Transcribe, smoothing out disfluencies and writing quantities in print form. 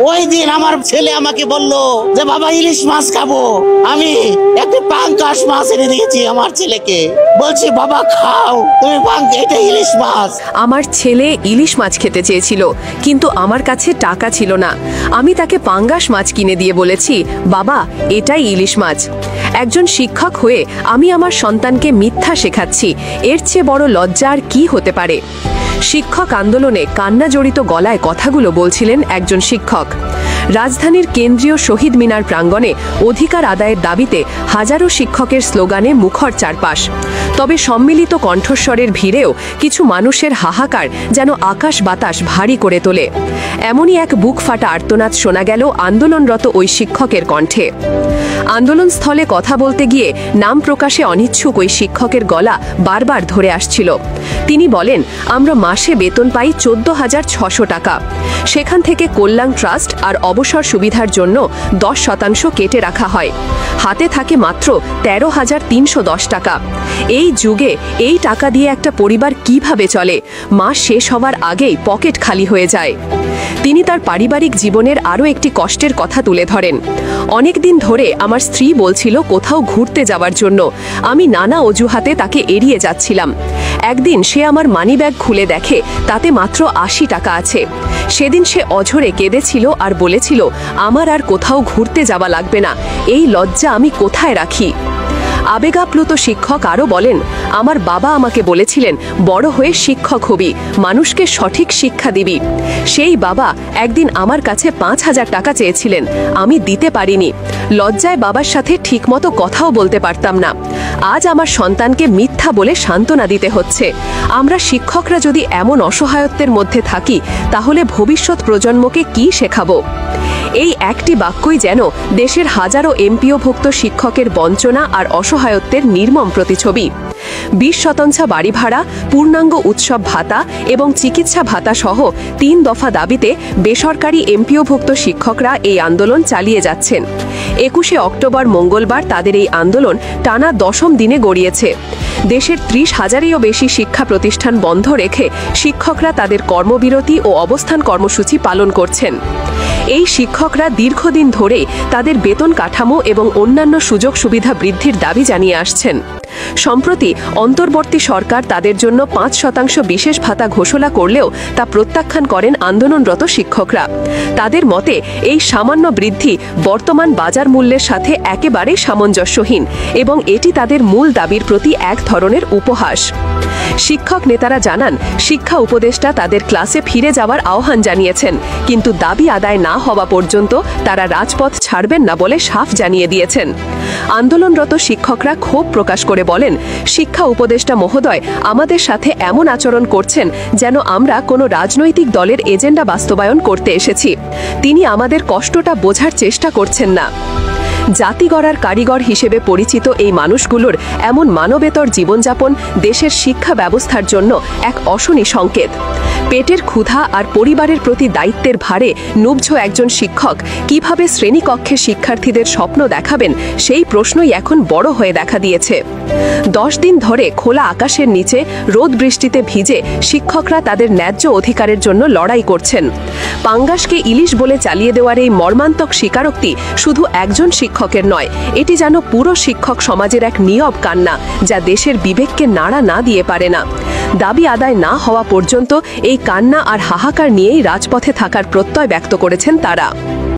ওই দিন আমার ছেলে আমাকে বলল যে বাবা ইলিশ মাছ খাবো, আমি একটা পাঙ্গাস মাছ এনে দিয়েছি আমার ছেলেকে, বলছি বাবা খাও তুমি এটা ইলিশ মাছ। আমার ছেলে ইলিশ মাছ খেতে চেয়েছিল, কিন্তু আমার কাছে টাকা ছিল না। আমি তাকে পাঙ্গাস মাছ কিনে দিয়ে বলেছি, বাবা এটাই ইলিশ মাছ। একজন শিক্ষক হয়ে আমি আমার সন্তানকে মিথ্যা শেখাচ্ছি, এর চেয়ে বড় লজ্জা আর কি হতে পারে? শিক্ষক আন্দোলনে কান্না জড়িত গলায় কথাগুলো বলছিলেন একজন শিক্ষক। রাজধানীর কেন্দ্রীয় শহীদ মিনার প্রাঙ্গণে অধিকার আদায়ের দাবিতে হাজারো শিক্ষকের স্লোগানে মুখর চারপাশ। তবে সম্মিলিত কণ্ঠস্বরের ভিড়েও কিছু মানুষের হাহাকার যেন আকাশ বাতাস ভারী করে তোলে। এমনই এক বুক ফাটা আর্তনাদ শোনা গেল আন্দোলনরত ওই শিক্ষকের কণ্ঠে। আন্দোলনস্থলে কথা বলতে গিয়ে নাম প্রকাশে অনিচ্ছুক ওই শিক্ষকের গলা বারবার ধরে আসছিল। তিনি বলেন, আমরা মাসে বেতন পাই 14,600 টাকা। সেখান থেকে কল্যাণ ট্রাস্ট আর অবসর সুবিধার জন্য 10% কেটে রাখা হয়। হাতে থাকে মাত্র 13,310 টাকা। এই যুগে এই টাকা দিয়ে একটা পরিবার কিভাবে চলে? মাস শেষ হওয়ার আগেই পকেট খালি হয়ে যায়। তিনি তার পারিবারিক জীবনের আরও একটি কষ্টের কথা তুলে ধরেন। অনেক দিন ধরে আমার স্ত্রী বলছিল কোথাও ঘুরতে যাওয়ার জন্য, আমি নানা অজুহাতে তাকে এড়িয়ে যাচ্ছিলাম। একদিন সে আমার মানিব্যাগ খুলে দেখে তাতে মাত্র 80 টাকা আছে। সেদিন সে অঝরে কেঁদেছিল আর বলেছিল, আমার আর কোথাও ঘুরতে যাওয়া লাগবে না, এই লজ্জা আমি কোথায় রাখি? আবেগাপ্লুত শিক্ষক আরও বলেন, আমার বাবা আমাকে বলেছিলেন বড় হয়ে শিক্ষক হবি, মানুষকে সঠিক শিক্ষা দিবি। সেই বাবা একদিন আমার কাছে 5,000 টাকা চেয়েছিলেন, আমি দিতে পারিনি। লজ্জায় বাবার সাথে ঠিকমতো কথাও বলতে পারতাম না। আজ আমার সন্তানকে মিথ্যা বলে সান্ত্বনা দিতে হচ্ছে। আমরা শিক্ষকরা যদি এমন অসহায়ত্বের মধ্যে থাকি, তাহলে ভবিষ্যৎ প্রজন্মকে কি শেখাবো? এই একটি বাক্যই যেন দেশের হাজারো এমপিওভুক্ত শিক্ষকের বঞ্চনা আর অসহায়ত্বের নির্মম প্রতিছবি। 20% বাড়ি ভাড়া, পূর্ণাঙ্গ উৎসব ভাতা এবং চিকিৎসা ভাতা সহ 3 দফা দাবিতে বেসরকারি এমপিওভুক্ত শিক্ষকরা এই আন্দোলন চালিয়ে যাচ্ছেন। 21শে অক্টোবর মঙ্গলবার তাদের এই আন্দোলন টানা 10ম দিনে গড়িয়েছে। দেশের 30,000-এরও বেশি শিক্ষা প্রতিষ্ঠান বন্ধ রেখে শিক্ষকরা তাদের কর্মবিরতি ও অবস্থান কর্মসূচি পালন করছেন। এই শিক্ষকরা দীর্ঘদিন ধরে তাদের বেতন কাঠামো এবং অন্যান্য সুযোগ সুবিধা বৃদ্ধির দাবি জানিয়ে আসছেন। সম্প্রতি অন্তর্বর্তী সরকার তাদের জন্য 5% বিশেষ ভাতা ঘোষণা করলেও তা প্রত্যাখ্যান করেন আন্দোলনরত শিক্ষকরা। তাদের মতে এই সামান্য বৃদ্ধি বর্তমান বাজার মূল্যের সাথে একেবারে সামঞ্জস্যহীন এবং এটি তাদের মূল দাবির প্রতি এক ধরনের উপহাস। শিক্ষক নেতারা জানান, শিক্ষা উপদেষ্টা তাদের ক্লাসে ফিরে যাওয়ার আহ্বান জানিয়েছেন, কিন্তু দাবি আদায় না হওয়া পর্যন্ত তারা রাজপথ ছাড়বেন না বলে সাফ জানিয়ে দিয়েছেন। আন্দোলনরত শিক্ষকরা ক্ষোভ প্রকাশ করে বলেন, শিক্ষা উপদেষ্টা মহোদয় আমাদের সাথে এমন আচরণ করছেন যেন আমরা কোনো রাজনৈতিক দলের এজেন্ডা বাস্তবায়ন করতে এসেছি। তিনি আমাদের কষ্টটা বোঝার চেষ্টা করছেন না। জাতি গড়ার কারিগর হিসেবে পরিচিত এই মানুষগুলোর এমন মানবেতর জীবনযাপন দেশের শিক্ষা ব্যবস্থার জন্য এক অশনি সংকেত। পেটের ক্ষুধা আর পরিবারের প্রতি দায়িত্বের ভারে নুব্ধ একজন শিক্ষক কিভাবে শ্রেণীকক্ষে শিক্ষার্থীদের স্বপ্ন দেখাবেন, সেই প্রশ্নই এখন বড় হয়ে দেখা দিয়েছে। 10 দিন ধরে খোলা আকাশের নিচে রোদ বৃষ্টিতে ভিজে শিক্ষকরা তাদের ন্যায্য অধিকারের জন্য লড়াই করছেন। পাঙ্গাসকে ইলিশ বলে চালিয়ে দেওয়ার এই মর্মান্তক স্বীকারোক্তি শুধু একজন শিক্ষকের নয়, এটি যেন পুরো শিক্ষক সমাজের এক নীরব কান্না, যা দেশের বিবেককে নাড়া না দিয়ে পারে না। দাবি আদায় না হওয়া পর্যন্ত এই কান্না আর হাহাকার নিয়েই রাজপথে থাকার প্রত্যয় ব্যক্ত করেছেন তারা।